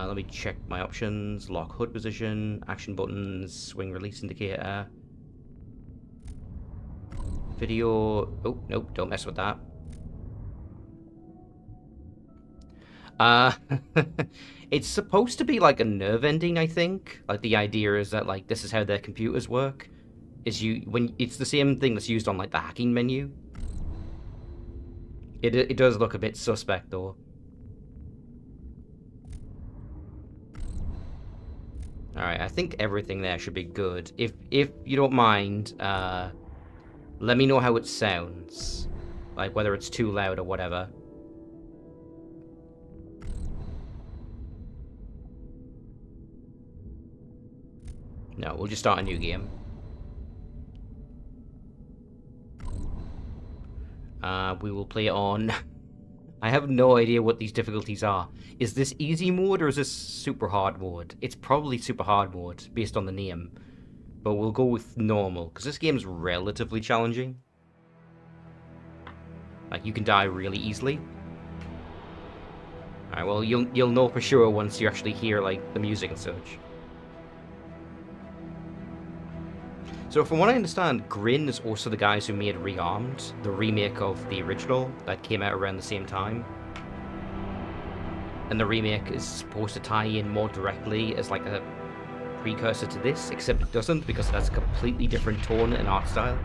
Let me check my options. Lock HUD position, action buttons, swing release indicator. Video. Oh, nope, don't mess with that. It's supposed to be like a nerve ending, I think. Like the idea is that like this is how their computers work. Is it's the same thing that's used on like the hacking menu. It does look a bit suspect though. Alright, I think everything there should be good. If you don't mind, let me know how it sounds. Like whether it's too loud or whatever. No, we'll just start a new game. We will play on... I have no idea what these difficulties are. Is this easy mode or is this super hard mode? It's probably super hard mode, based on the name. But we'll go with normal, because this game's relatively challenging. Like, you can die really easily. Alright, well, you'll know for sure once you actually hear, like, the music and such. So from what I understand, Grin is also the guys who made Rearmed, the remake of the original that came out around the same time. And the remake is supposed to tie in more directly as like a precursor to this, except it doesn't because it has a completely different tone and art style.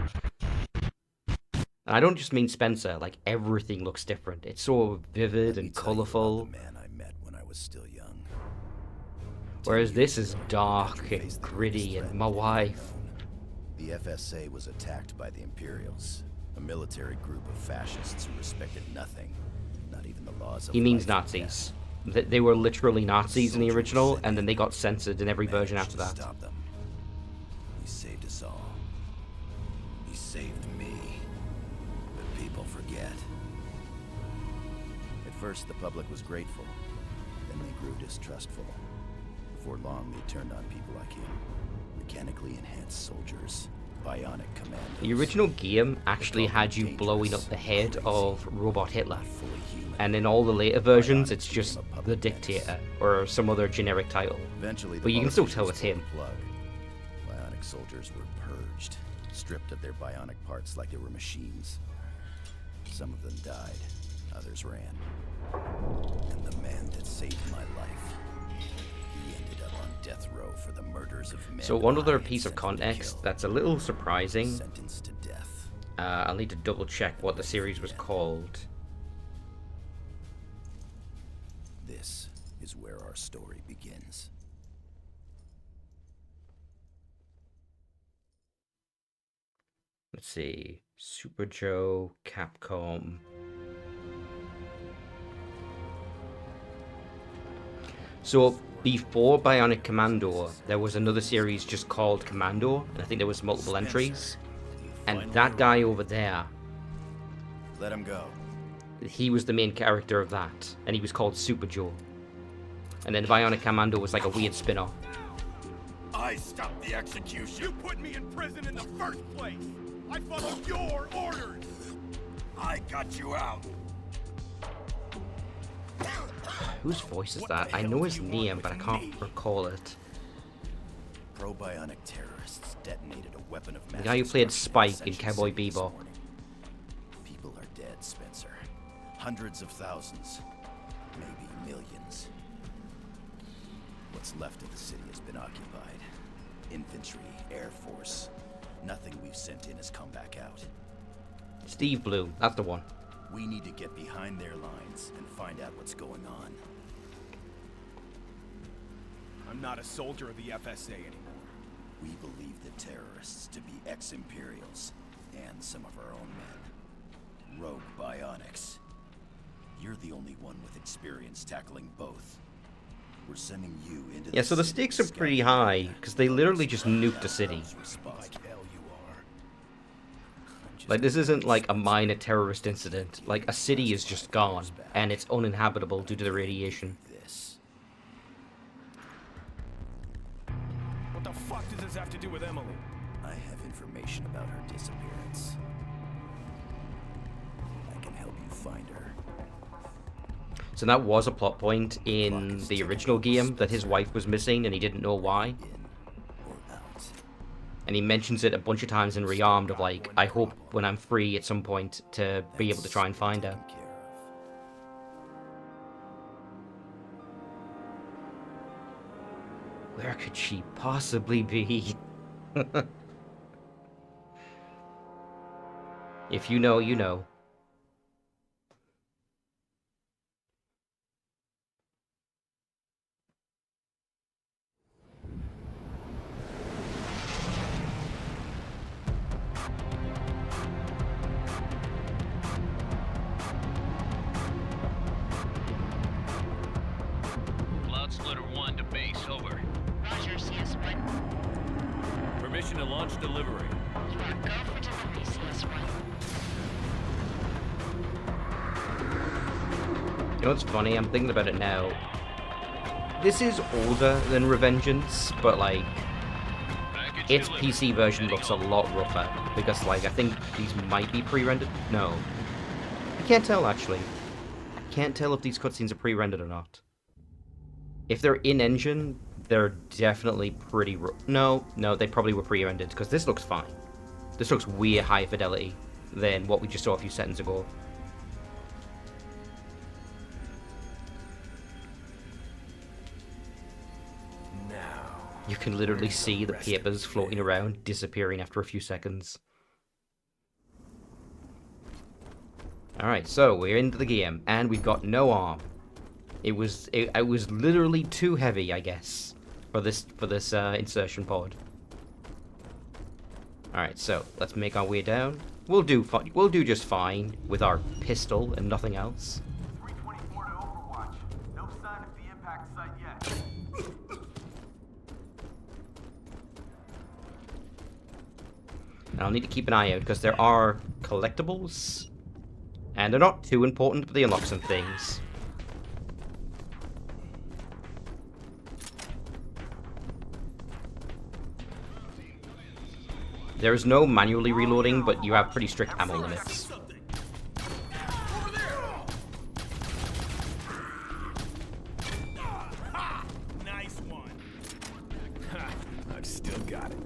And I don't just mean Spencer, like everything looks different. It's so vivid and colorful. Whereas this is dark and gritty, and my wife. The FSA was attacked by the Imperials, a military group of fascists who respected nothing, not even the laws of He means life Nazis. They were literally Nazis in the original, and then they got censored in every version after that. Stop them. He saved us all. He saved me. But people forget. At first, the public was grateful. Then they grew distrustful. Before long, they turned on people like him. Mechanically enhanced soldiers, Bionic Commando. The original game actually had you blowing up the head of Robot Hitler. And in all the later versions, it's just the Dictator or some other generic title. Eventually, but you can still tell it's him. Bionic soldiers were purged, stripped of their bionic parts like they were machines. Some of them died, others ran. And the man that saved my life, he ended up on death row for the murders of men. So one other piece of context that's a little surprising. Sentenced to death. I'll need to double check what the series was called. This is where our story begins. Let's see. Super Joe, Capcom. So before Bionic Commando, there was another series just called Commando, and I think there was multiple entries. And that guy over there, Let him go. he was the main character of that, and he was called Super Joe. And then Bionic Commando was like a weird spin-off. I stopped the execution. You put me in prison in the first place. I followed your orders. I got you out. Whose voice is that? I know his name, but I can't recall it. Pro-bionic terrorists detonated a weapon of mass The guy who played destruction Spike in Ascension Cowboy City this Bebop. morning. People are dead, Spencer. Hundreds of thousands. Maybe millions. What's left of the city has been occupied. Infantry, Air Force. Nothing we've sent in has come back out. Steve Blue, that's the one. We need to get behind their lines and find out what's going on. I'm not a soldier of the FSA anymore. We believe the terrorists to be ex-Imperials and some of our own men. Rogue Bionics. You're the only one with experience tackling both. We're sending you into Yeah, so the stakes are pretty high, because they literally just nuked a city. Like, this isn't like a minor terrorist incident. Like, a city is just gone, and it's uninhabitable due to the radiation. What the fuck does this have to do with Emily? I have information about her disappearance. I can help you find her. So that was a plot point in the original game, that his wife was missing and he didn't know why. In or out. And he mentions it a bunch of times in Rearmed of like, I hope when I'm free at some point to be able to try and find her. Taken care of. Where could she possibly be? If you know, you know. Cloud Splitter 1 to base, over. Roger, CS1. Permission to launch delivery. You are go for delivery, CS1. You know what's funny? I'm thinking about it now. This is older than Revengeance, but like, its PC version looks a lot rougher, because like, I think these might be pre-rendered. No. I can't tell, actually. I can't tell if these cutscenes are pre-rendered or not. If they're in-engine, they're definitely pretty No, they probably were pre-rendered, because this looks fine. This looks way higher fidelity than what we just saw a few seconds ago. You can literally see the papers floating around, disappearing after a few seconds. Alright, so we're into the game, and we've got no arm. It was literally too heavy, I guess, for this insertion pod. Alright, so let's make our way down. We'll do just fine with our pistol and nothing else. 324 to Overwatch. No sign of the impact site yet. And I'll need to keep an eye out, because there are collectibles. And they're not too important, but they unlock some things. There is no manually reloading, but you have pretty strict ammo limits. Nice one. I've still got it.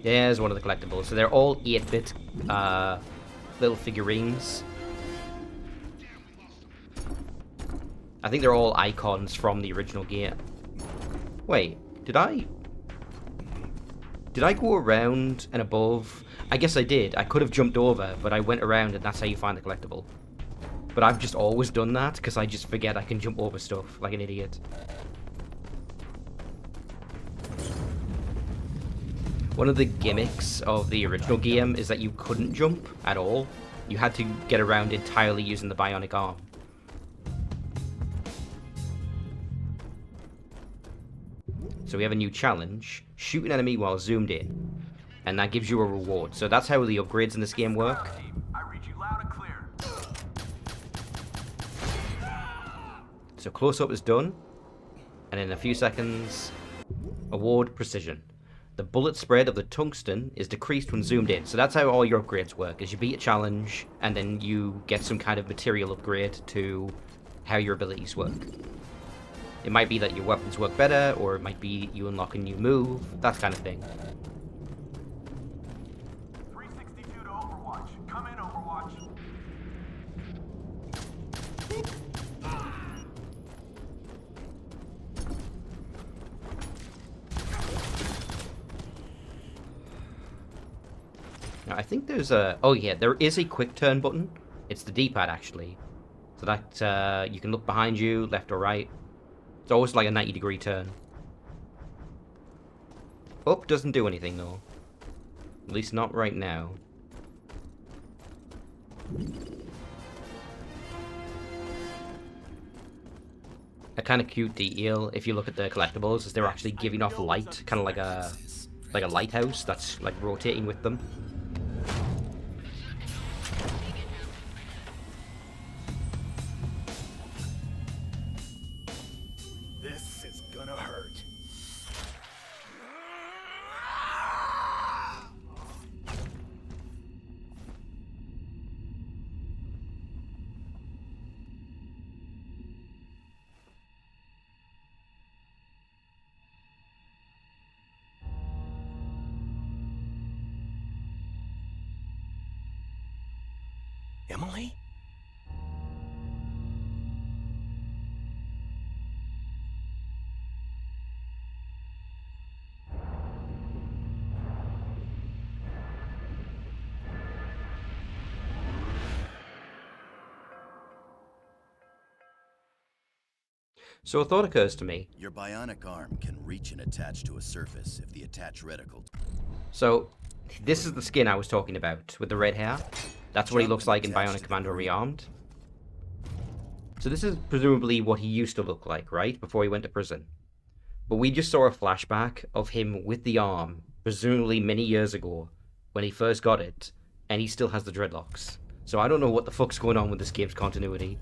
There's one of the collectibles. So they're all 8-bit little figurines. I think they're all icons from the original game. Wait, did I go around and above? I guess I did. I could have jumped over, but I went around and that's how you find the collectible. But I've just always done that because I just forget I can jump over stuff like an idiot. One of the gimmicks of the original game is that you couldn't jump at all. You had to get around entirely using the bionic arm. So we have a new challenge. Shoot an enemy while zoomed in. And that gives you a reward. So that's how the upgrades in this game work. I read you loud and clear. So close-up is done. And in a few seconds, award precision. The bullet spread of the tungsten is decreased when zoomed in. So that's how all your upgrades work, is you beat a challenge, and then you get some kind of material upgrade to how your abilities work. It might be that your weapons work better, or it might be you unlock a new move, that kind of thing. 362 to Overwatch. Come in, Overwatch. Now, I think there's a... Oh yeah, there is a quick turn button. It's the D-pad, actually. So that you can look behind you, left or right. It's always like a 90-degree turn. Up doesn't do anything, though. At least not right now. A kind of cute detail, if you look at the collectibles, is they're actually giving off light, kind of like a lighthouse that's like rotating with them. This is gonna hurt. Emily? So a thought occurs to me. Your bionic arm can reach and attach to a surface if the attach reticle... So, this is the skin I was talking about, with the red hair. That's what he looks like in Bionic Commando Rearmed. So this is presumably what he used to look like, right? Before he went to prison. But we just saw a flashback of him with the arm, presumably many years ago, when he first got it, and he still has the dreadlocks. So I don't know what the fuck's going on with this game's continuity.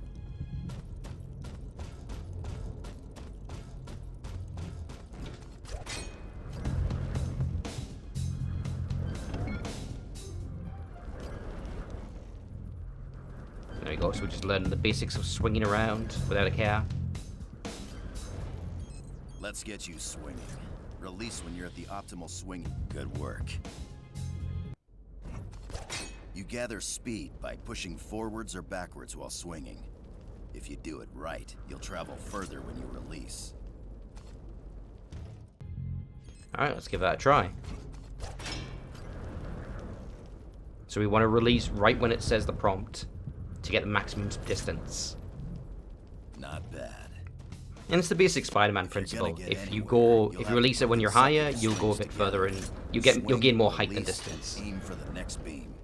There we go, so we're just learning the basics of swinging around without a care. Let's get you swinging. Release when you're at the optimal swinging. Good work. You gather speed by pushing forwards or backwards while swinging. If you do it right, you'll travel further when you release. Alright, let's give that a try. So we want to release right when it says the prompt to get the maximum distance. Not bad. And it's the basic Spider-Man principle. If you release it when you're higher, you'll go a bit further and you'll gain more height than distance. Aim for the next beam.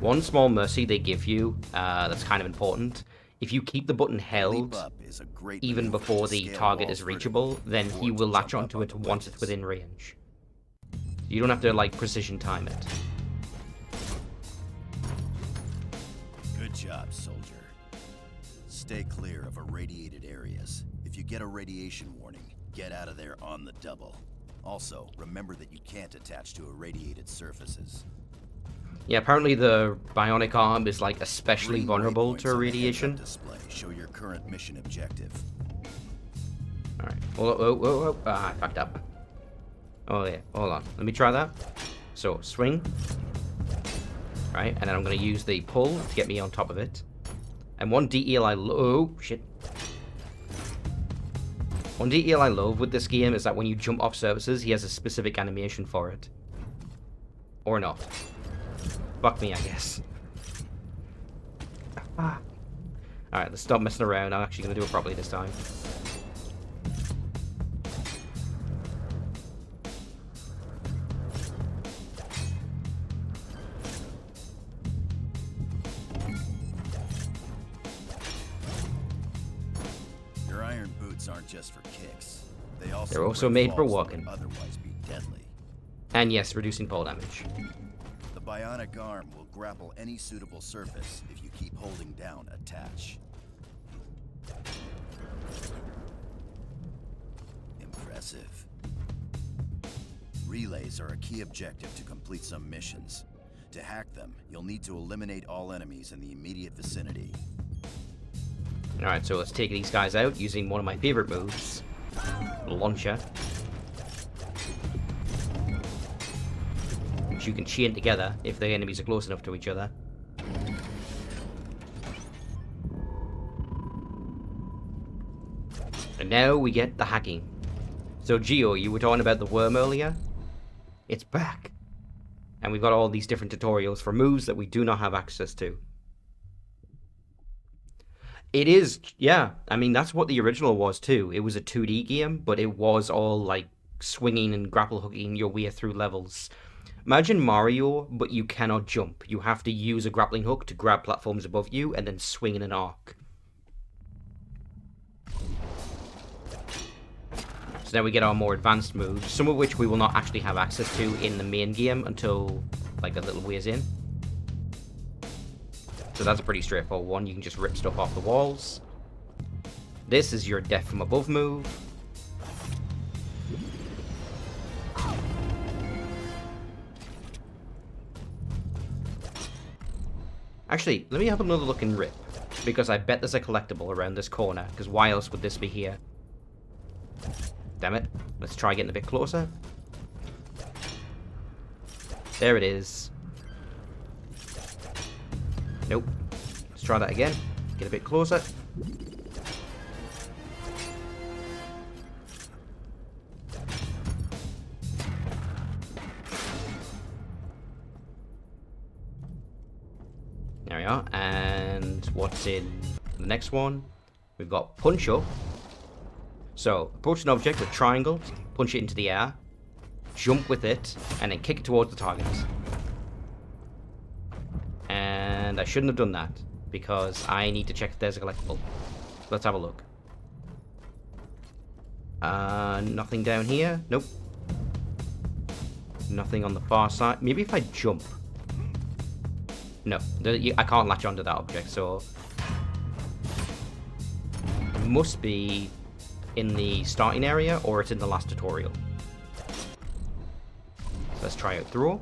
One small mercy they give you, that's kind of important. If you keep the button held, even before the target is reachable, then he will latch onto it once it's within range. You don't have to, like, precision time it. Good job, soldier. Stay clear of irradiated areas. If you get a radiation warning, get out of there on the double. Also, remember that you can't attach to irradiated surfaces. Yeah, apparently the bionic arm is, like, especially vulnerable to irradiation. Display. Show your current mission objective. Alright. Oh, I fucked up. Oh, yeah. Hold on. Let me try that. So, swing. Right, and then I'm going to use the pull to get me on top of it. And one detail oh, shit. One detail I love with this game is that when you jump off surfaces, he has a specific animation for it. Or not. Fuck me, I guess. Ah. Alright, let's stop messing around. I'm actually going to do it properly this time. Your iron boots aren't just for kicks. They're also made for walking. Otherwise be deadly. And yes, reducing fall damage. The bionic arm will grapple any suitable surface if you keep holding down attach. Impressive. Relays are a key objective to complete some missions. To hack them, you'll need to eliminate all enemies in the immediate vicinity. Alright, so let's take these guys out using one of my favorite moves. Launcher. Which you can chain together if the enemies are close enough to each other. And now we get the hacking. So Geo, you were talking about the worm earlier? It's back. And we've got all these different tutorials for moves that we do not have access to. It is, yeah. I mean, that's what the original was too. It was a 2D game, but it was all like swinging and grapple hooking your way through levels. Imagine Mario, but you cannot jump. You have to use a grappling hook to grab platforms above you and then swing in an arc. So now we get our more advanced moves, some of which we will not actually have access to in the main game until like a little ways in. So that's a pretty straightforward one. You can just rip stuff off the walls. This is your death from above move. Actually, let me have another look in Rip, because I bet there's a collectible around this corner, because why else would this be here? Damn it. Let's try getting a bit closer. There it is. Nope. Let's try that again. Get a bit closer. There we are. And what's in the next one? We've got punch up. So, approach an object with triangle, punch it into the air, jump with it, and then kick it towards the target. And I shouldn't have done that, because I need to check if there's a collectible. Let's have a look. Nothing down here. Nope. Nothing on the far side. Maybe if I jump. No, I can't latch onto that object, so... It must be in the starting area, or it's in the last tutorial. So let's try out throw.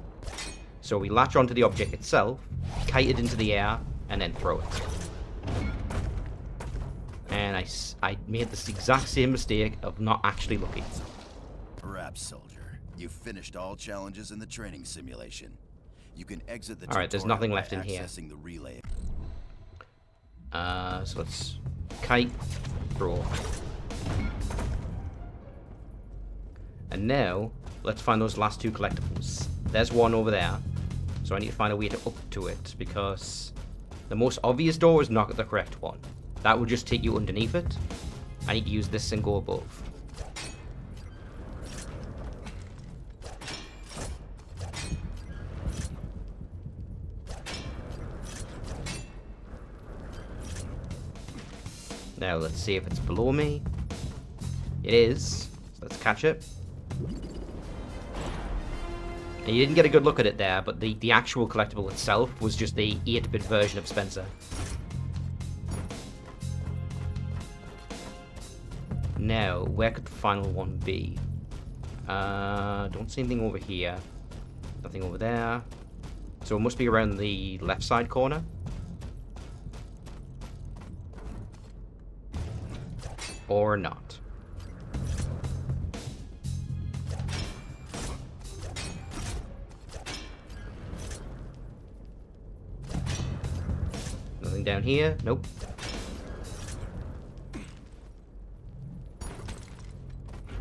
So we latch onto the object itself, kite it into the air, and then throw it. And I made this exact same mistake of not actually looking. Rap soldier, you finished all challenges in the training simulation. You can exit the Alright, there's nothing left in here. accessing the relay. So let's kite, throw. And now, let's find those last two collectibles. There's one over there. So I need to find a way to up to it, because the most obvious door is not the correct one. That would just take you underneath it. I need to use this and go above. Now let's see if it's below me. It is. So let's catch it. And you didn't get a good look at it there, but the actual collectible itself was just the 8-bit version of Spencer. Now, where could the final one be? Don't see anything over here. Nothing over there. So it must be around the left side corner. Or not. Nothing down here? Nope.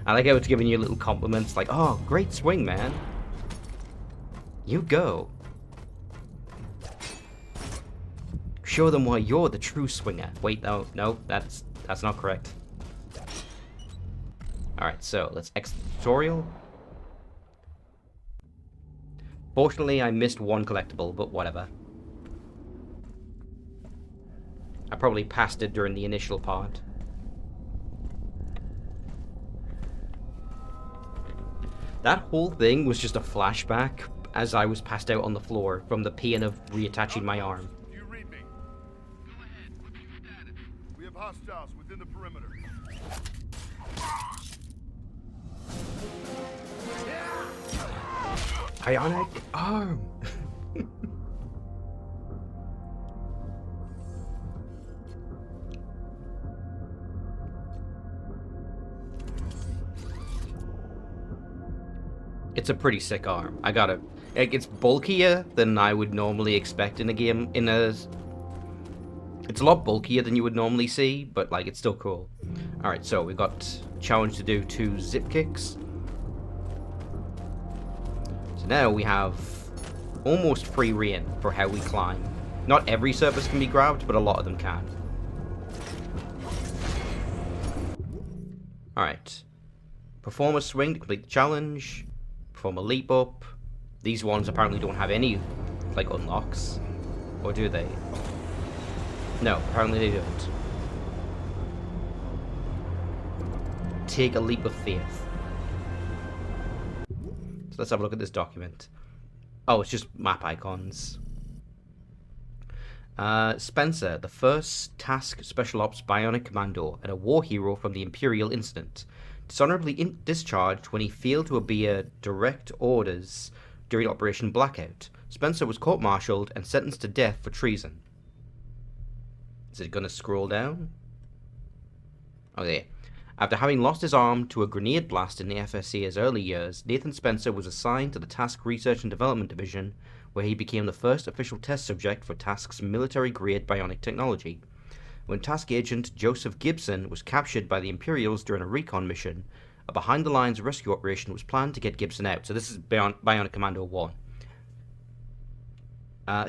I like how it's giving you little compliments like, oh, great swing, man. You go. Show them why you're the true swinger. Wait, no, that's not correct. Alright, so let's exit the tutorial. Fortunately, I missed one collectible, but whatever. I probably passed it during the initial part. That whole thing was just a flashback as I was passed out on the floor from the pain of reattaching my arm. Do you read me? Go ahead. What's the status? We have hostiles within the perimeter. Bionic arm! It's a pretty sick arm. I gotta... It's bulkier than I would normally expect in a game. It's a lot bulkier than you would normally see, but like it's still cool. Alright, so we've got challenge to do 2 zip kicks. So now we have almost free reign for how we climb. Not every surface can be grabbed, but a lot of them can. Alright. Perform a swing to complete the challenge. Perform a leap up. These ones apparently don't have any, like, unlocks. Or do they? No, apparently they don't. Take a leap of faith. So let's have a look at this document. Oh, it's just map icons. Spencer, the first task Special Ops Bionic Commando and a war hero from the Imperial Incident. Dishonorably discharged when he failed to obey direct orders during Operation Blackout. Spencer was court-martialed and sentenced to death for treason. Is it going to scroll down? Okay. After having lost his arm to a grenade blast in the FSC's early years, Nathan Spencer was assigned to the Task Research and Development Division, where he became the first official test subject for Task's military-grade bionic technology. When Task agent Joseph Gibson was captured by the Imperials during a recon mission, a behind-the-lines rescue operation was planned to get Gibson out. So this is Bionic Commando 1.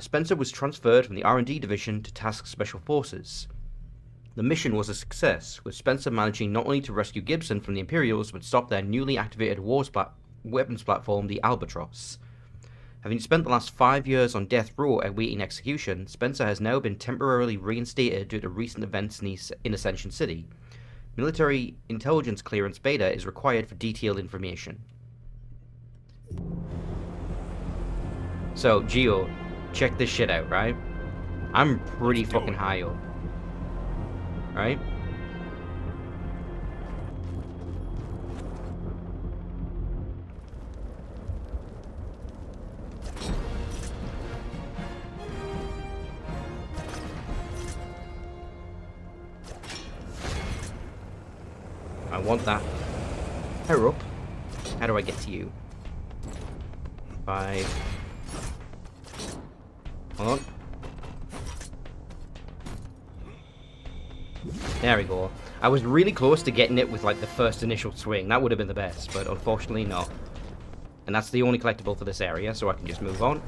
Spencer was transferred from the R&D division to Task Special Forces. The mission was a success, with Spencer managing not only to rescue Gibson from the Imperials, but stop their newly activated weapons platform, the Albatross. Having spent the last 5 years on death row awaiting execution, Spencer has now been temporarily reinstated due to recent events in Ascension City. Military intelligence clearance beta is required for detailed information. So, Geo, check this shit out, right? I'm pretty fucking high up. Right? I want that. Hurry up. How do I get to you? 5. Hold on. There we go. I was really close to getting it with like the first initial swing. That would have been the best, but unfortunately not. And that's the only collectible for this area, so I can just move on.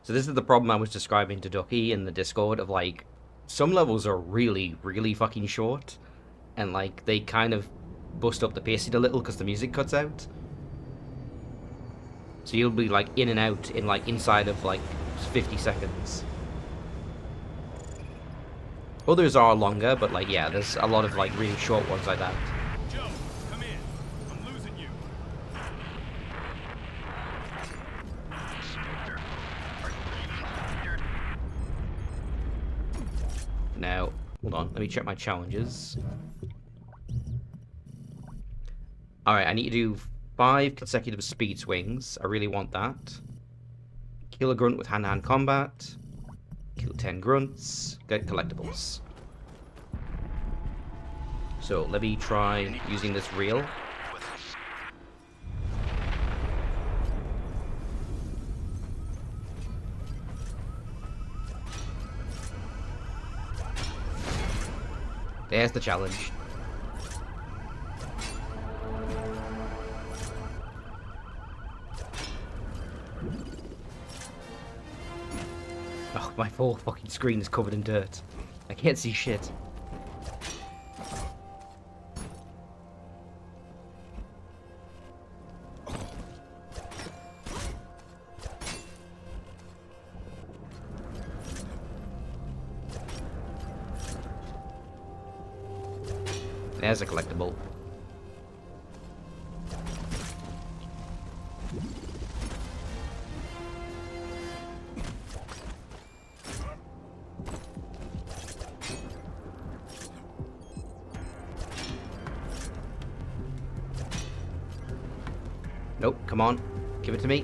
So this is the problem I was describing to Ducky in the Discord of like, some levels are really, really fucking short. And like, they kind of bust up the pacing a little because the music cuts out. So you'll be like in and out in like inside of like 50 seconds. Others are longer, but like yeah, there's a lot of like really short ones like that. Joe, come in. I'm losing you. Now, hold on, let me check my challenges. Alright, I need to do 5 consecutive speed swings. I really want that. Kill a grunt with hand-to-hand combat. Kill 10 grunts. Get collectibles. So, let me try using this reel. There's the challenge. Oh, my whole fucking screen is covered in dirt. I can't see shit. There's a collectible. Nope, come on. Give it to me.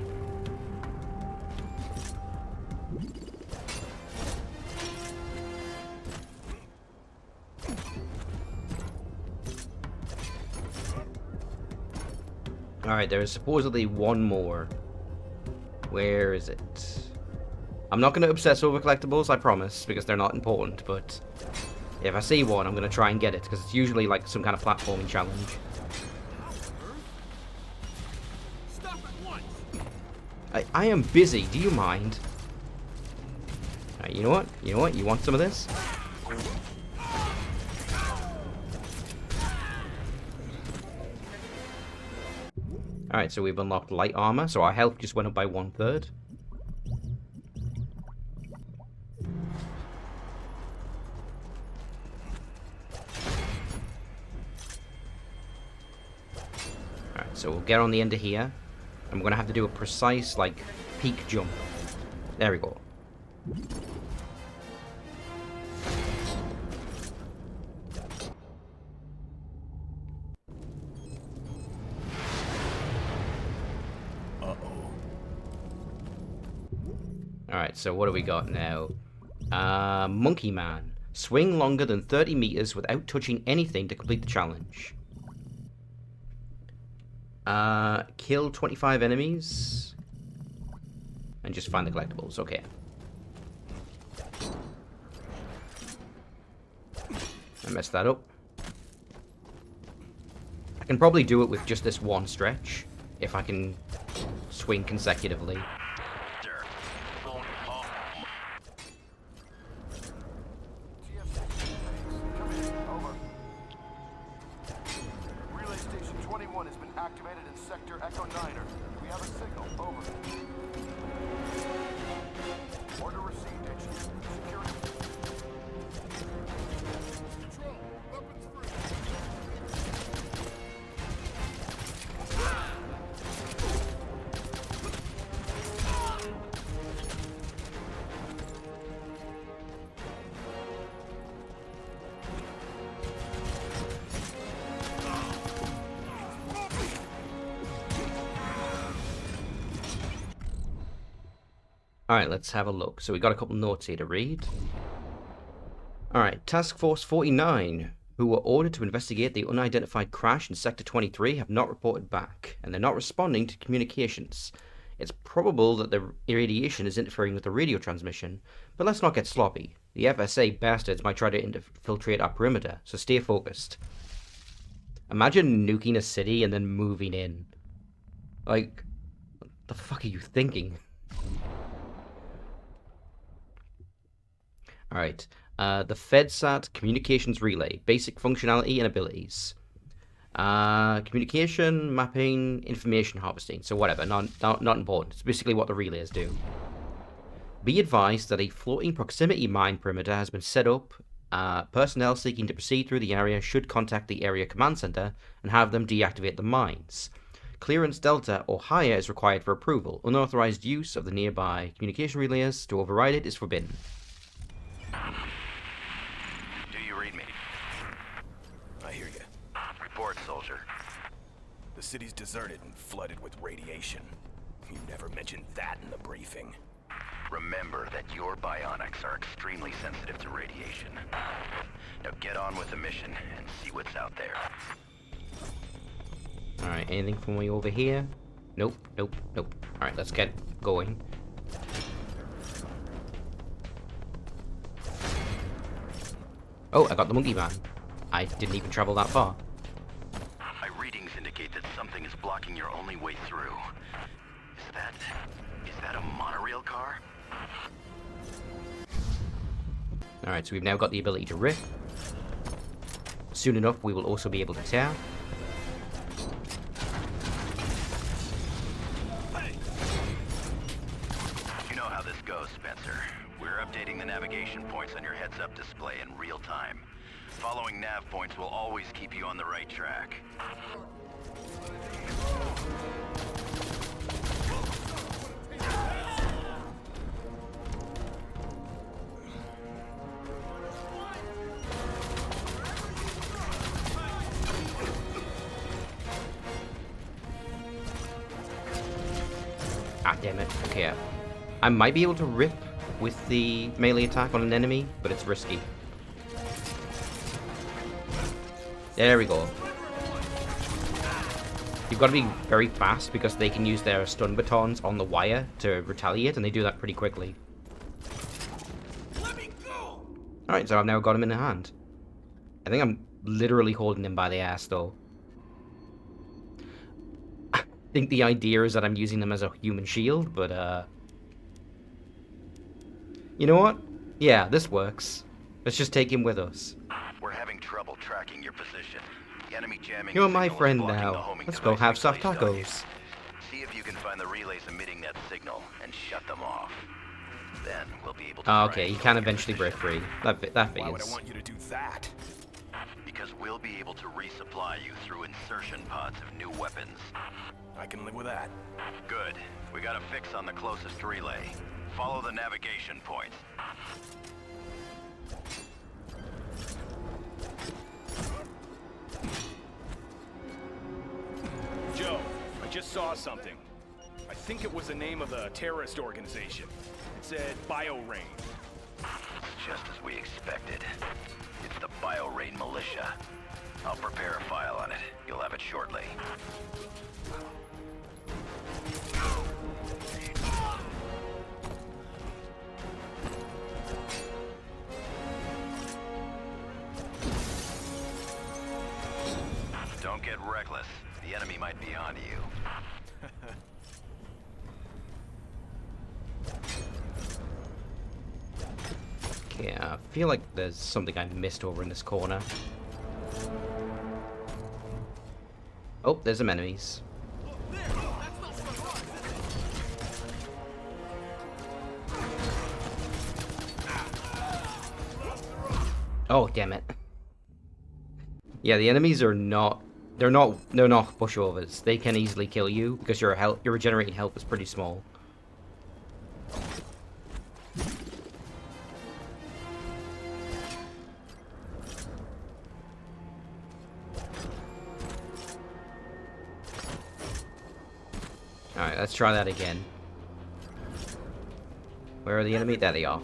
Alright, there is supposedly one more. Where is it? I'm not going to obsess over collectibles, I promise, because they're not important, but if I see one, I'm going to try and get it, because it's usually like some kind of platforming challenge. Stop at once. I am busy, do you mind? Alright, you know what? You know what? You want some of this? Alright, so we've unlocked light armor, so our health just went up by 1/3. Alright, so we'll get on the end of here. And we're going to have to do a precise, like, peak jump. There we go. Alright, so what do we got now? Monkey Man. Swing longer than 30 meters without touching anything to complete the challenge. Kill 25 enemies. And just find the collectibles. Okay. I messed that up. I can probably do it with just this one stretch, if I can swing consecutively. Relay Station 21 has been activated in Sector Echo 9er. We have a signal. Over. Order received, HQ. Security. Control. Weapons free. Alright, let's have a look. So we got a couple notes here to read. Alright, Task Force 49, who were ordered to investigate the unidentified crash in Sector 23, have not reported back, and they're not responding to communications. It's probable that the irradiation is interfering with the radio transmission, but let's not get sloppy. The FSA bastards might try to infiltrate our perimeter, so stay focused. Imagine nuking a city and then moving in. Like, what the fuck are you thinking? Alright, the FedSat Communications Relay, basic functionality and abilities. Communication, mapping, information harvesting, so whatever, not important. It's basically what the relays do. Be advised that a floating proximity mine perimeter has been set up. Personnel seeking to proceed through the area should contact the area command center and have them deactivate the mines. Clearance Delta or higher is required for approval. Unauthorized use of the nearby communication relays to override it is forbidden. Do you read me? I hear you. Report, soldier. The city's deserted and flooded with radiation. You never mentioned that in the briefing. Remember that your bionics are extremely sensitive to radiation. Now get on with the mission and see what's out there. Alright, anything from way over here? Nope, nope, nope. Alright, let's get going. Oh, I got the monkey man. I didn't even travel that far. My readings indicate that something is blocking your only way through. Is that a monorail car? Alright, so we've now got the ability to rip. Soon enough, we will also be able to tear. You know how this goes, Spencer. We're updating the navigation points on your heads-up display in real time. Following nav points will always keep you on the right track. Ah, damn it. Okay, I might be able to rip with the melee attack on an enemy, but it's risky. There we go. You've got to be very fast because they can use their stun batons on the wire to retaliate, and they do that pretty quickly. Alright, so I've now got him in the hand. I think I'm literally holding him by the ass, though. I think the idea is that I'm using them as a human shield, but, you know what? Yeah, this works. Let's just take him with us. We're having trouble tracking your position. The enemy jamming You're my signal is friend blocking the now. homing Let's go device have we soft placed on you. tacos. See if you can find the relays emitting that signal and shut them off. Then we'll be able to. Oh, okay, you triangulate can your eventually break position. free. That Why would I figures. want you to do that? Because we'll be able to resupply you through insertion pods of new weapons. I can live with that. Good. We got a fix on the closest relay. Follow the navigation points. Joe, I just saw something. I think it was the name of the terrorist organization. It said Bio-Rain. Just as we expected. It's the Bio-Rain militia. I'll prepare a file on it. You'll have it shortly. Don't get reckless. The enemy might be onto you. Okay, I feel like there's something I missed over in this corner. Oh, there's some enemies. Oh, damn it. Yeah, the enemies are not... They're not pushovers. They can easily kill you because your regenerating health is pretty small. Alright, let's try that again. Where are the enemy? There they are.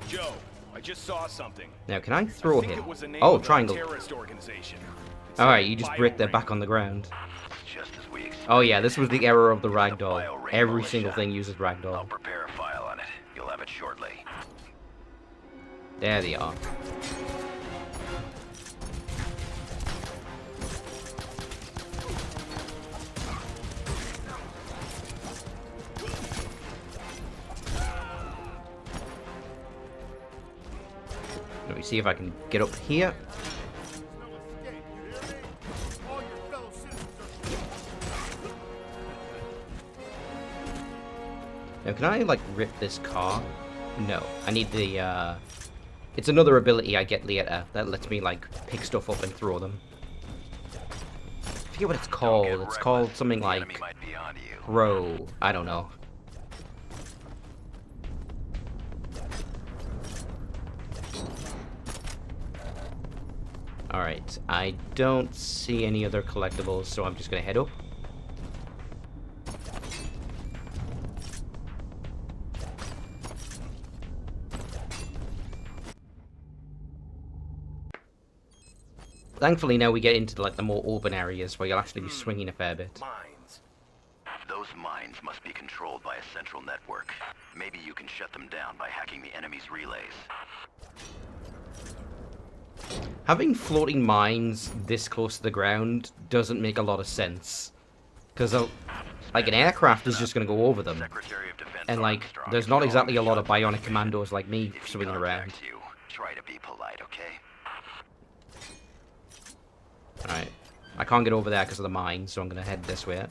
Joe, I just saw something. Now, can I throw I think him? it was the name Oh, of a triangle. terrorist organization. It Alright, said you just brick their Bio-Rain. back on the ground. Just as we expected. Oh yeah, this was the error of the The ragdoll. Bio-Rain Every militia. single thing uses I'll ragdoll. prepare a file on it. You'll have it shortly. There they are. Let me see if I can get up here. Now, can I, like, rip this car? No. I need the, It's another ability I get later that lets me, like, pick stuff up and throw them. I forget what it's called. It's called something The enemy like... might be onto you. Pro. I don't know. Alright. I don't see any other collectibles, so I'm just gonna head up. Thankfully, now we get into like the more open areas where you'll actually be swinging a fair bit. Mines. Those mines must be controlled by a central network. Maybe you can shut them down by hacking the enemy's relays. Having floating mines this close to the ground doesn't make a lot of sense. Because, like, an aircraft is just going to go over them. Secretary of Defense And, like, Armstrong there's is not calling exactly the a lot of shots on bionic this commandos like me If he swinging around. contacts you, try to be polite, okay? Alright. I can't get over there because of the mine, so I'm going to head this way.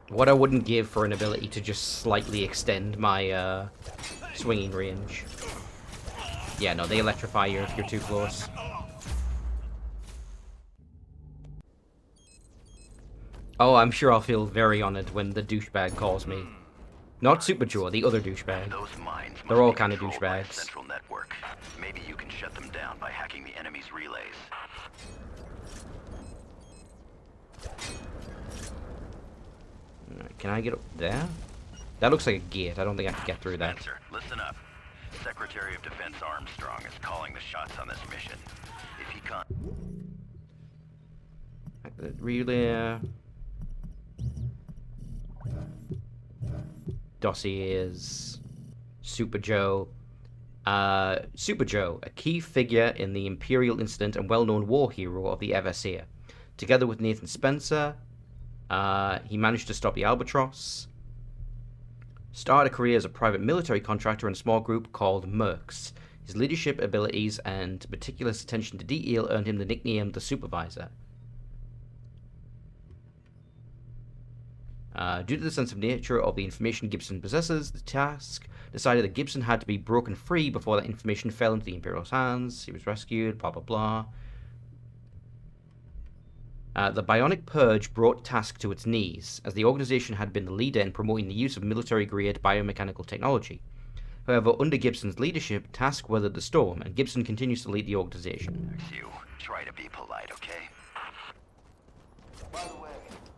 What I wouldn't give for an ability to just slightly extend my swinging range. Yeah, no, they electrify you if you're too close. Oh, I'm sure I'll feel very honored when the douchebag calls me. Not Super Joe, the other douchebag. Those mines They're must all be kind of controlled by a douchebags. central network. Maybe you can shut them down by hacking the enemy's relays. Alright, can I get up there? That looks like a gate. I don't think I can get through that. Spencer, listen up. Secretary of Defense Armstrong is calling the shots on this mission. If he can't... Really, dossiers. Super Joe. Super Joe, a key figure in the Imperial Incident and well-known war hero of the FSA. Together with Nathan Spencer, he managed to stop the Albatross. Started a career as a private military contractor in a small group called Mercs. His leadership abilities and meticulous attention to detail earned him the nickname the Supervisor. Due to the sensitive nature of the information Gibson possesses, the task decided that Gibson had to be broken free before that information fell into the Imperial's hands. He was rescued, blah blah blah. The Bionic Purge brought Task to its knees, as the organization had been the leader in promoting the use of military-grade biomechanical technology. However, under Gibson's leadership, Task weathered the storm, and Gibson continues to lead the organization. You try to be polite, okay? By the way,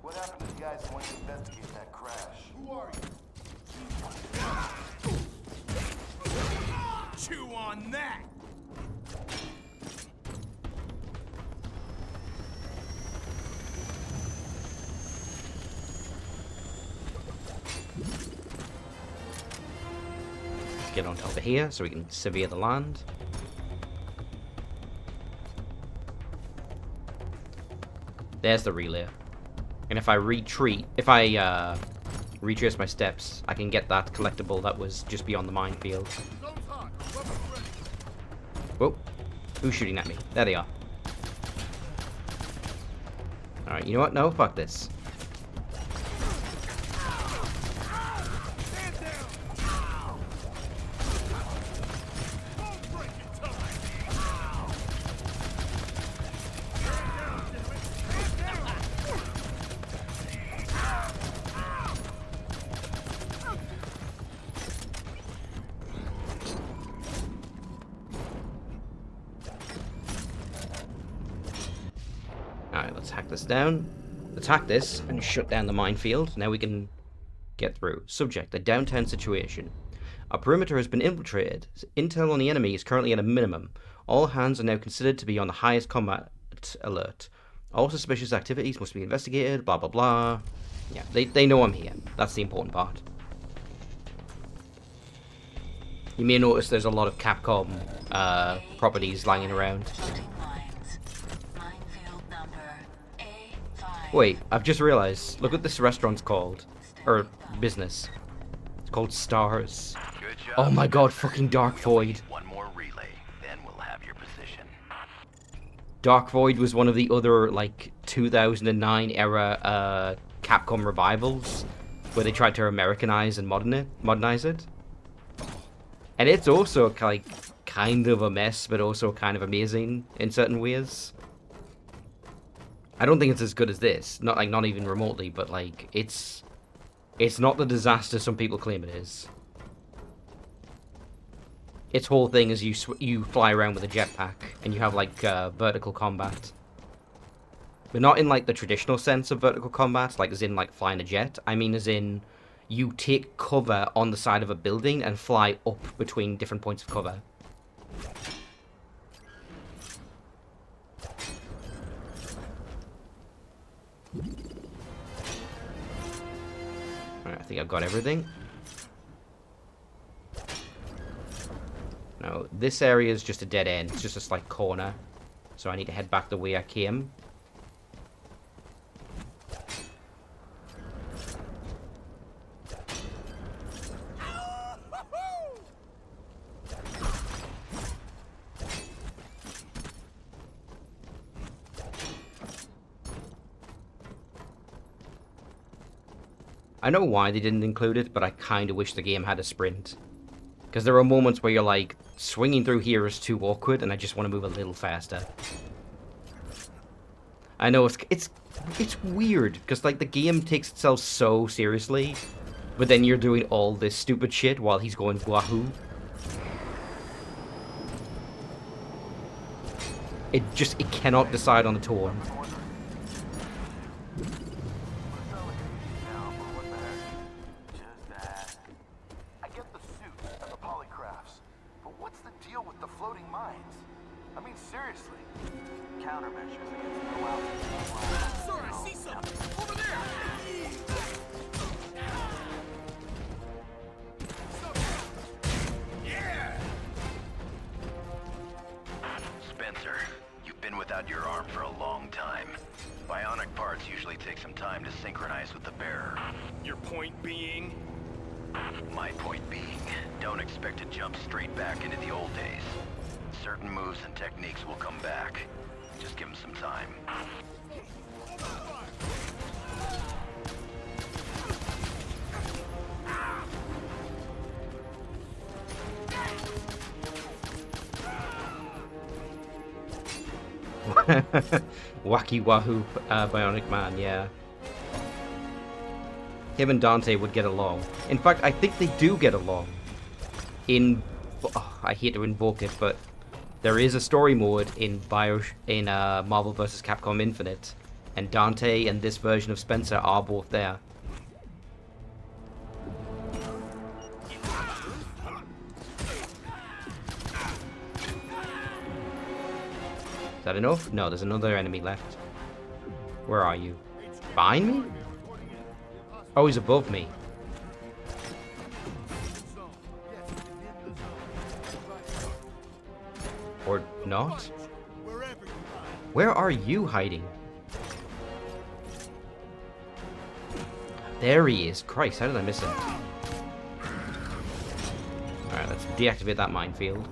what happened to the guys who went to investigate that crash? Who are you? Chew on that! Get on top of here so we can survey the land. There's the relay. And if I retrace my steps, I can get that collectible that was just beyond the minefield. Whoa. Who's shooting at me? There they are. Alright, you know what? No, fuck this. Alright, let's hack this down. Attack this and shut down the minefield. Now we can get through. Subject, a downtown situation. Our perimeter has been infiltrated. Intel on the enemy is currently at a minimum. All hands are now considered to be on the highest combat alert. All suspicious activities must be investigated, blah blah blah. Yeah, they know I'm here. That's the important part. You may notice there's a lot of Capcom properties lying around. Wait, I've just realized. Look what this restaurant's called. Or business. It's called Stars. Good job. Oh my god, fucking Dark Void. One more relay, then we'll have your position. Dark Void was one of the other, like, 2009 era Capcom revivals where they tried to Americanize and modernize it. And it's also, like, kind of a mess, but also kind of amazing in certain ways. I don't think it's as good as this. Not even remotely, but like it's not the disaster some people claim it is. Its whole thing is you fly around with a jetpack and you have like vertical combat. But not in like the traditional sense of vertical combat, like as in like flying a jet. I mean as in you take cover on the side of a building and fly up between different points of cover. Alright, I think I've got everything. Now, this area is just a dead end. It's just a slight corner. So I need to head back the way I came. I know why they didn't include it, but I kind of wish the game had a sprint. Because there are moments where you're like, swinging through here is too awkward, and I just want to move a little faster. I know, it's weird, because like the game takes itself so seriously, but then you're doing all this stupid shit while he's going wahoo. It cannot decide on the tone. Without your arm for a long time. Bionic parts usually take some time to synchronize with the bearer. Your point being? My point being, don't expect to jump straight back into the old days. Certain moves and techniques will come back. Just give them some time. Wacky Wahoo Bionic Man, yeah. Him and Dante would get along. In fact, I think they do get along. I hate to invoke it, but there is a story mode in Marvel vs. Capcom Infinite, and Dante and this version of Spencer are both there. Is that enough? No, there's another enemy left. Where are you? Behind me? Oh, he's above me. Or not? Where are you hiding? There he is. Christ, how did I miss him? Alright, let's deactivate that minefield.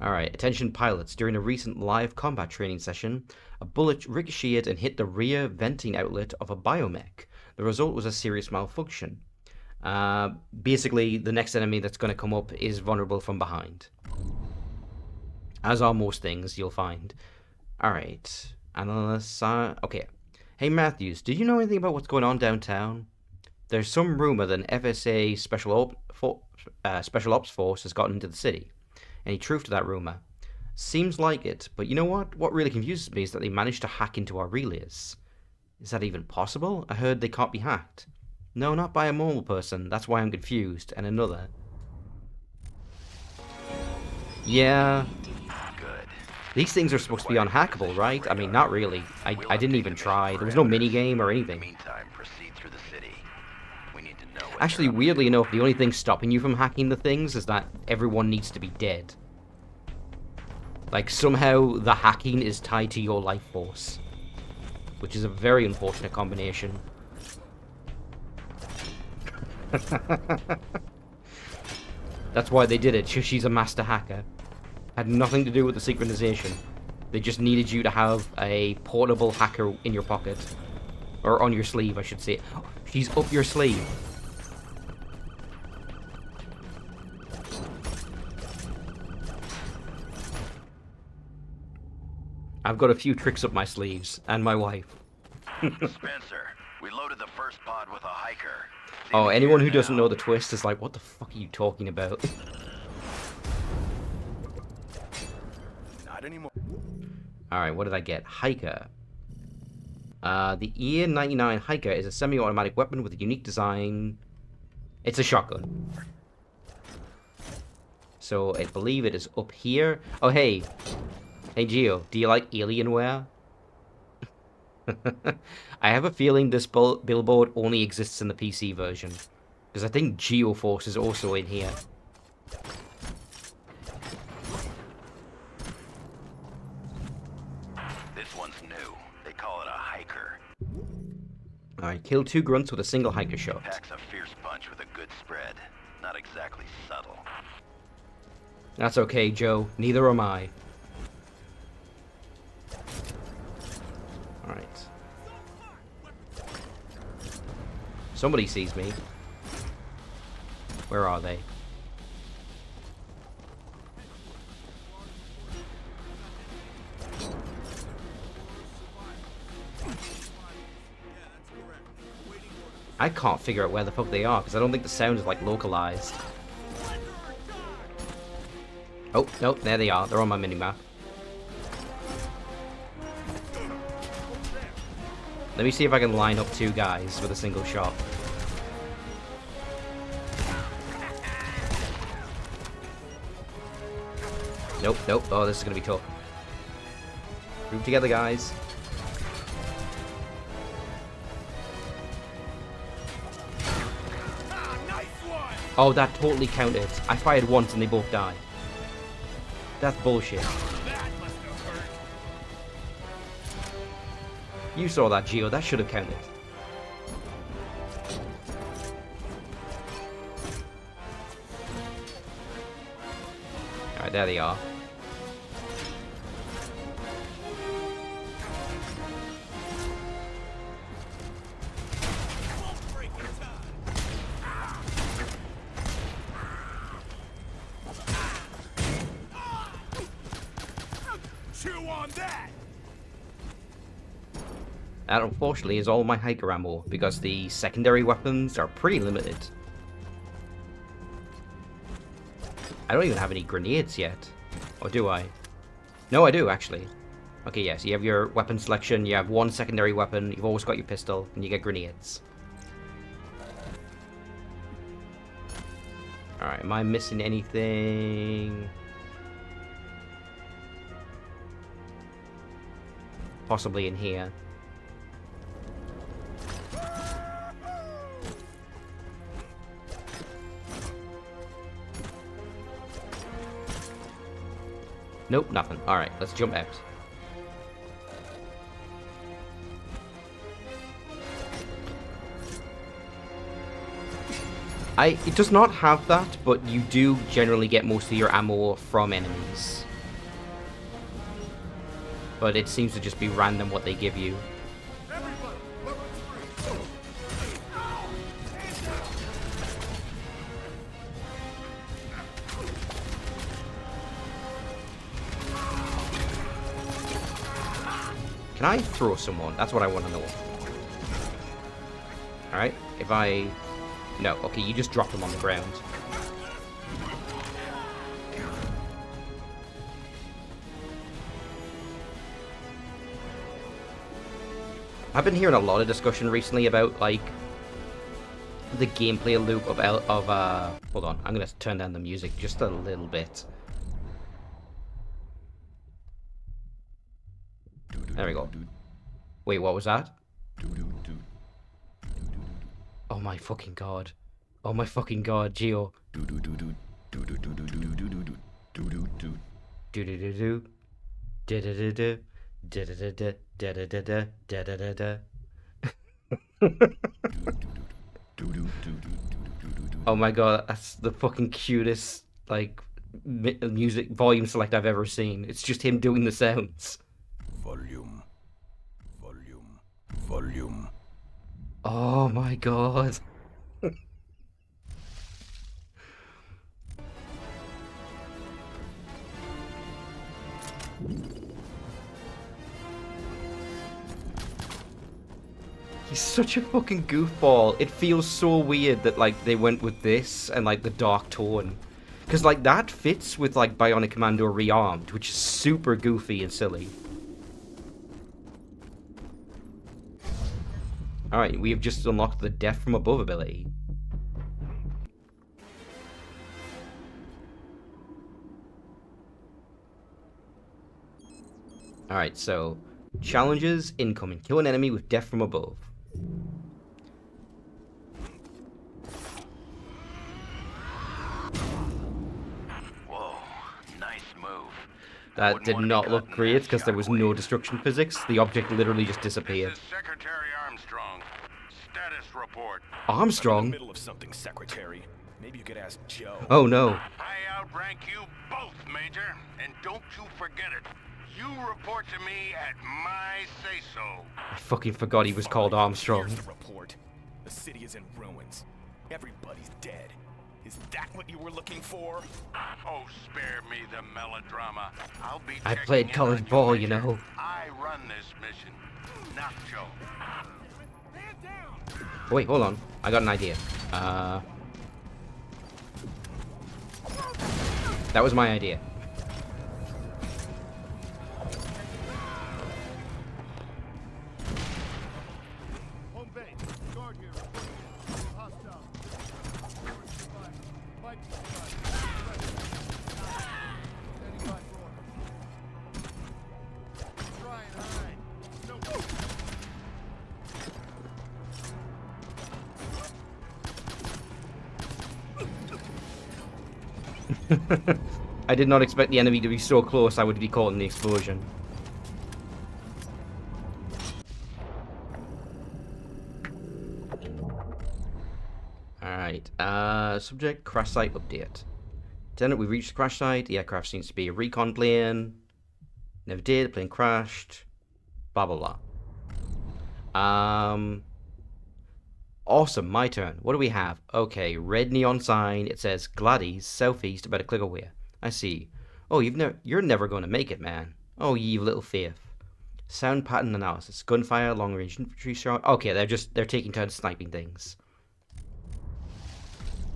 Alright, attention pilots. During a recent live combat training session, a bullet ricocheted and hit the rear venting outlet of a biomech. The result was a serious malfunction. Basically, the next enemy that's going to come up is vulnerable from behind. As are most things, you'll find. Alright. Okay. Hey Matthews, did you know anything about what's going on downtown? There's some rumor that an FSA Special Ops Force has gotten into the city. Any truth to that rumor? Seems like it, but you know what? What really confuses me is that they managed to hack into our relays. Is that even possible? I heard they can't be hacked. No, not by a normal person. That's why I'm confused. And another. Yeah. Good. These things are supposed to be unhackable, right? I mean, not really. I didn't even try. There was no minigame or anything. Meantime, proceed through the city. We need to know what Actually, weirdly enough, the only thing stopping you from hacking the things is that everyone needs to be dead. Like, somehow the hacking is tied to your life force. Which is a very unfortunate combination. That's why they did it. She's a master hacker. Had nothing to do with the synchronization. They just needed you to have a portable hacker in your pocket. Or on your sleeve, I should say. She's up your sleeve. I've got a few tricks up my sleeves, and my wife. Spencer, we loaded the first pod with a hiker. Oh, anyone who doesn't know the twist is like, what the fuck are you talking about? Not anymore. Alright, what did I get? Hiker. The ER-99 Hiker is a semi-automatic weapon with a unique design. It's a shotgun. So, I believe it is up here. Oh, hey. Hey, Geo, do you like Alienware? I have a feeling this billboard only exists in the PC version. Because I think Geoforce is also in here. This one's new. They call it a hiker. Alright, kill 2 grunts with a single hiker shot. Packs a fierce punch with a good spread. Not exactly subtle. That's okay, Joe. Neither am I. Alright. Somebody sees me. Where are they? I can't figure out where the fuck they are, because I don't think the sound is, like, localized. Oh, no, there they are. They're on my minimap. Let me see if I can line up 2 guys with a single shot. Nope, nope. Oh, this is gonna be tough. Group together, guys. Oh, that totally counted. I fired once and they both died. That's bullshit. You saw that, Geo. That should have counted. Alright, there they are. on that! That, unfortunately, is all my hiker ammo, because the secondary weapons are pretty limited. I don't even have any grenades yet. Or do I? No, I do, actually. Okay, yes, you have your weapon selection, you have one secondary weapon, you've always got your pistol, and you get grenades. Alright, am I missing anything? Possibly in here. Nope, nothing. Alright, let's jump out. It does not have that, but you do generally get most of your ammo from enemies. But it seems to just be random what they give you. Everybody, level 3! Can I throw someone? That's what I want to know. Alright, if I... No, okay, you just drop them on the ground. I've been hearing a lot of discussion recently about, like, the gameplay loop of hold on, I'm gonna turn down the music just a little bit. There we go. Wait, what was that? Oh my fucking god. Oh my fucking god, Geo. Do do do do do do do do do do do do do Oh my god, that's the fucking cutest, like, music volume select I've ever seen. It's just him doing the sounds. Volume. Volume. Volume. Oh my god. He's such a fucking goofball. It feels so weird that, like, they went with this and, like, the dark tone. Because, like, that fits with, like, Bionic Commando Rearmed, which is super goofy and silly. Alright, we have just unlocked the Death from Above ability. Alright, so... Challenges incoming. Kill an enemy with Death from Above. Whoa, nice move. That did not look great because there was no destruction physics. The object literally just disappeared. This is Secretary Armstrong. Status report. Armstrong? Middle of something, Secretary. Maybe you could ask Joe. Oh no. I outrank you both, Major, and don't you forget it. You report to me at my say-so. I fucking forgot he was called Armstrong. Here's the report. The city is in ruins. Everybody's dead. Is that what you were looking for? Oh, spare me the melodrama. I'll be I checking played in college on you, ball, you Major. know. I run this mission, not Joe. Wait, hold on. I got an idea. That was my idea. Home base. Guard here. Hostile. Mike, standing by for order. Try and hide. No. I did not expect the enemy to be so close I would be caught in the explosion. Alright, subject, crash site update. Lieutenant, we reached the crash site. The aircraft seems to be a recon plane. Never did, the plane crashed. Blah, blah, blah. Awesome, my turn. What do we have? Okay, red neon sign. It says Gladys, southeast, about a click away. I see. Oh, you're never going to make it, man. Oh, ye little thief. Sound pattern analysis. Gunfire, long range infantry shot. Okay, they're taking turns sniping things.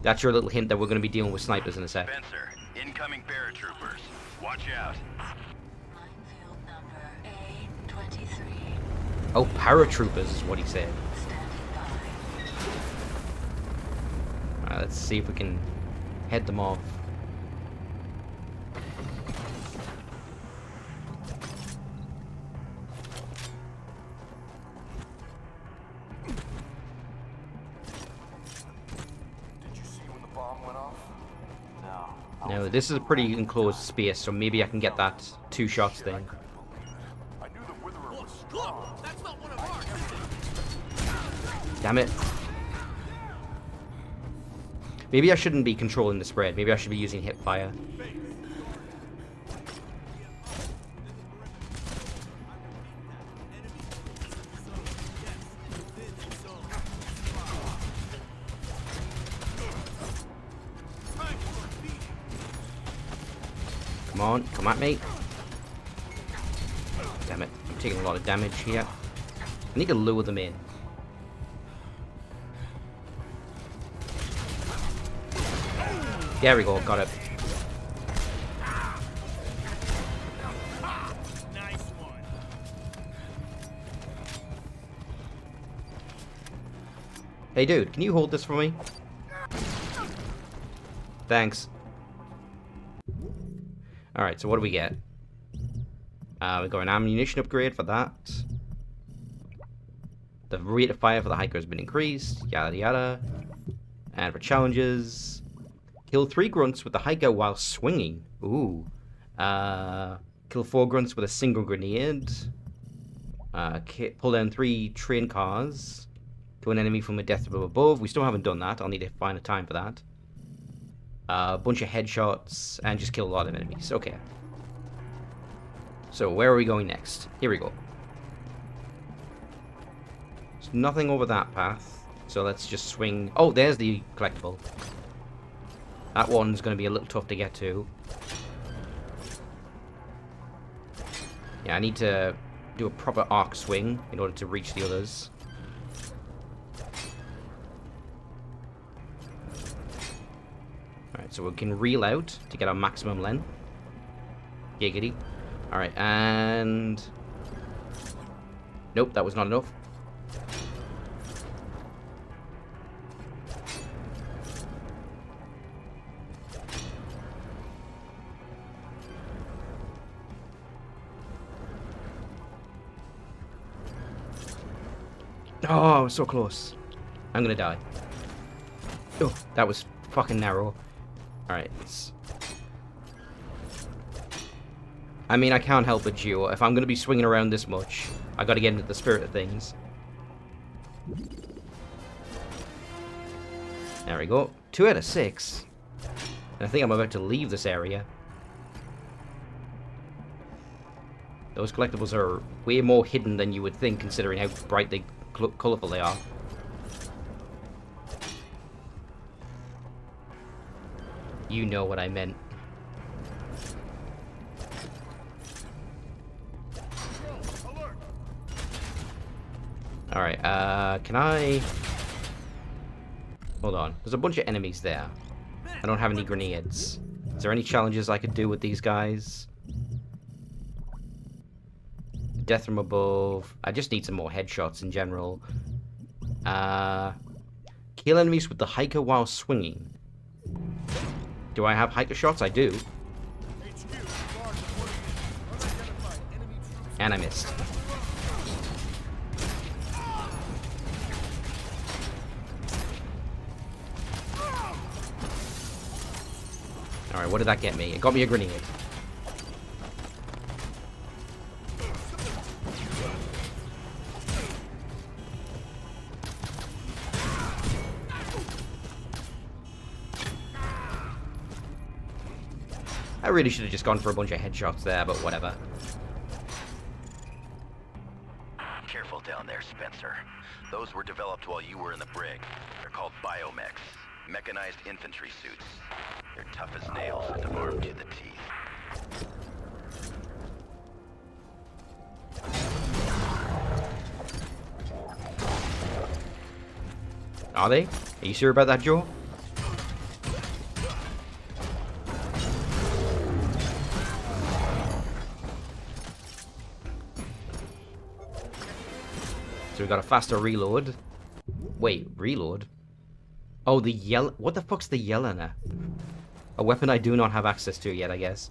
That's your little hint that we're going to be dealing with snipers in a sec. Spencer, incoming paratroopers. Watch out. Minefield number A23. Oh, paratroopers is what he said. Standing by. Alright, let's see if we can head them off. Did you see when the bomb went off? No. Now, this is a pretty enclosed space, so maybe I can get that 2 shots thing. I knew the Witherer was strong. That's not one of ours. Damn it. Maybe I shouldn't be controlling the spread. Maybe I should be using hip fire. Come on, come at me. Damn it, I'm taking a lot of damage here. I need to lure them in. There we go, got it. Nice one. Hey dude, can you hold this for me? Thanks. Alright, so what do we get? We got an ammunition upgrade for that. The rate of fire for the hiker has been increased. Yada yada. And for challenges, kill 3 grunts with the hiker while swinging. Ooh. Kill 4 grunts with a single grenade. Pull down 3 train cars. Kill an enemy from a death from above. We still haven't done that. I'll need to find a time for that. A bunch of headshots, and just kill a lot of enemies. Okay. So, where are we going next? Here we go. There's nothing over that path. So let's just swing. Oh, there's the collectible. That one's going to be a little tough to get to. Yeah, I need to do a proper arc swing in order to reach the others. Alright, so we can reel out to get our maximum length. Giggity. Alright, and... Nope, that was not enough. Oh, I was so close. I'm gonna die. Oh, that was fucking narrow. Alright, let's... I mean, I can't help it, Gio. If I'm gonna be swinging around this much, I gotta get into the spirit of things. There we go. 2 out of 6. And I think I'm about to leave this area. Those collectibles are way more hidden than you would think, considering how brightly colourful they are. You know what I meant. Alright, can I... Hold on. There's a bunch of enemies there. I don't have any grenades. Is there any challenges I could do with these guys? Death from above. I just need some more headshots in general. Kill enemies with the hiker while swinging. Do I have hiker shots? I do. And I missed. Alright, what did that get me? It got me a grenade. I really should have just gone for a bunch of headshots there, but whatever. Careful down there, Spencer. Those were developed while you were in the brig. They're called biomechs. Mechanized infantry suits. They're tough as nails and armed to the teeth. Are they? Are you sure about that, Joe? So we got a faster reload. Wait, reload? Oh, the yell. What the fuck's the Yelena? A weapon I do not have access to yet, I guess.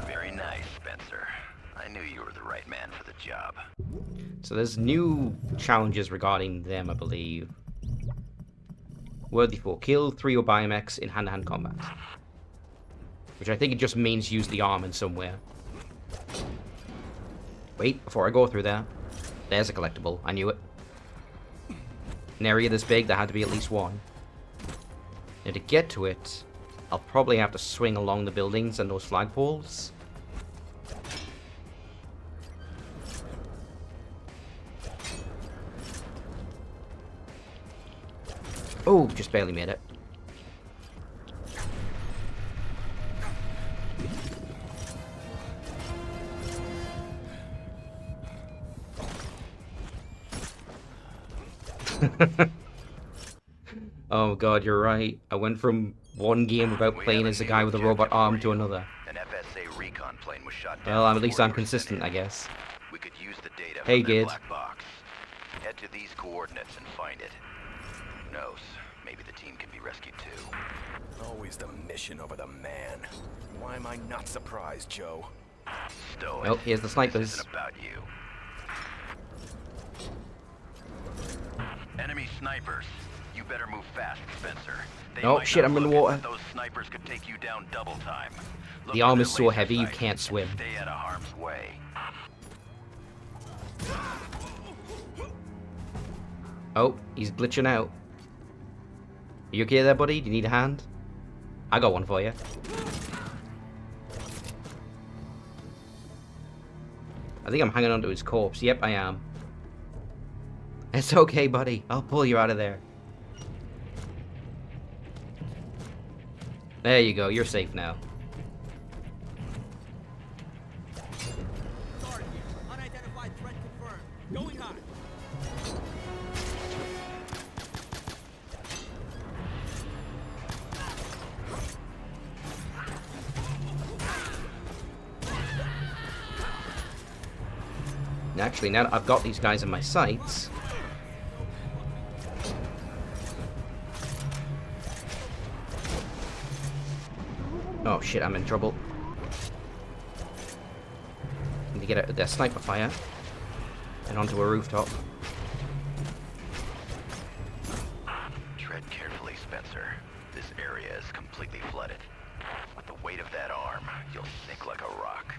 Very nice, Spencer. I knew you were the right man for the job. So there's new challenges regarding them, I believe. Worthy for kill 3 or biomex in hand-to-hand combat. Which I think it just means use the arm in somewhere. Wait, before I go through there. There's a collectible. I knew it. An area this big, there had to be at least one. And to get to it, I'll probably have to swing along the buildings and those flagpoles. Oh, just barely made it. Oh god, you're right. I went from one game about playing as a guy with a robot arm to another. An FSA recon plane was shot down. Well, at least before I'm you were consistent, sent I in. guess. We could use the data Hey, from their Gid. black box. Head to these coordinates and find it. Who knows? Maybe the team can be rescued too. Always the mission over the man. Why am I not surprised, Joe? Stow it. Well, here's the This snipers. isn't about you. Enemy snipers. You better move fast, Spencer. They Oh, might shit, not I'm in the look, water. but those snipers could take you down double time. Look The for arm their is so laser heavy you sights can't and swim. Stay out of harm's way. Oh, he's glitching out. Are you okay there, buddy? Do you need a hand? I got one for you. I think I'm hanging onto his corpse. Yep, I am. It's okay, buddy. I'll pull you out of there. There you go. You're safe now. Unidentified threat confirmed. Going high. And actually, now that I've got these guys in my sights... Oh shit, I'm in trouble. Need to get out of their sniper fire. And onto a rooftop. Tread carefully, Spencer. This area is completely flooded. With the weight of that arm, you'll sink like a rock.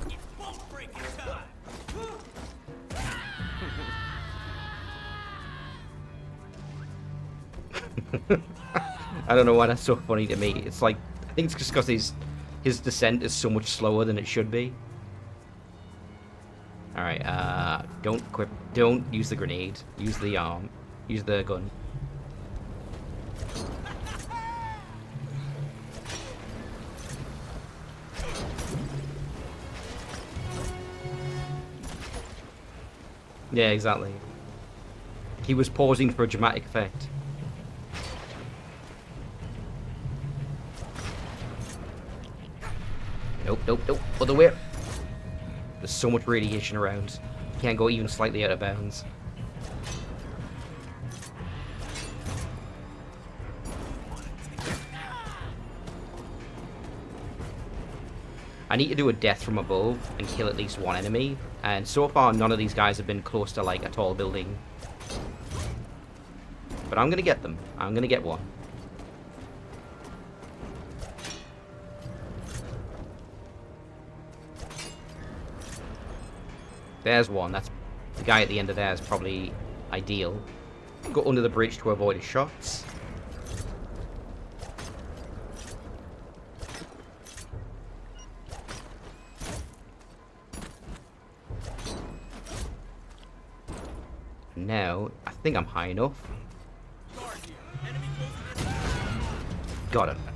It's boat breaking time. I don't know why that's so funny to me. It's like, I think it's just because his descent is so much slower than it should be. Alright, don't use the grenade. Use the arm. Use the gun. Yeah, exactly. He was pausing for a dramatic effect. Nope, nope, nope. Other way. There's so much radiation around. Can't go even slightly out of bounds. I need to do a death from above and kill at least one enemy. And so far, none of these guys have been close to, like, a tall building. But I'm gonna get them. I'm gonna get one. There's one. That's the guy at the end of there is probably ideal. Go under the bridge to avoid his shots. Now, I think I'm high enough. Guard here. Enemy closing in. Got him.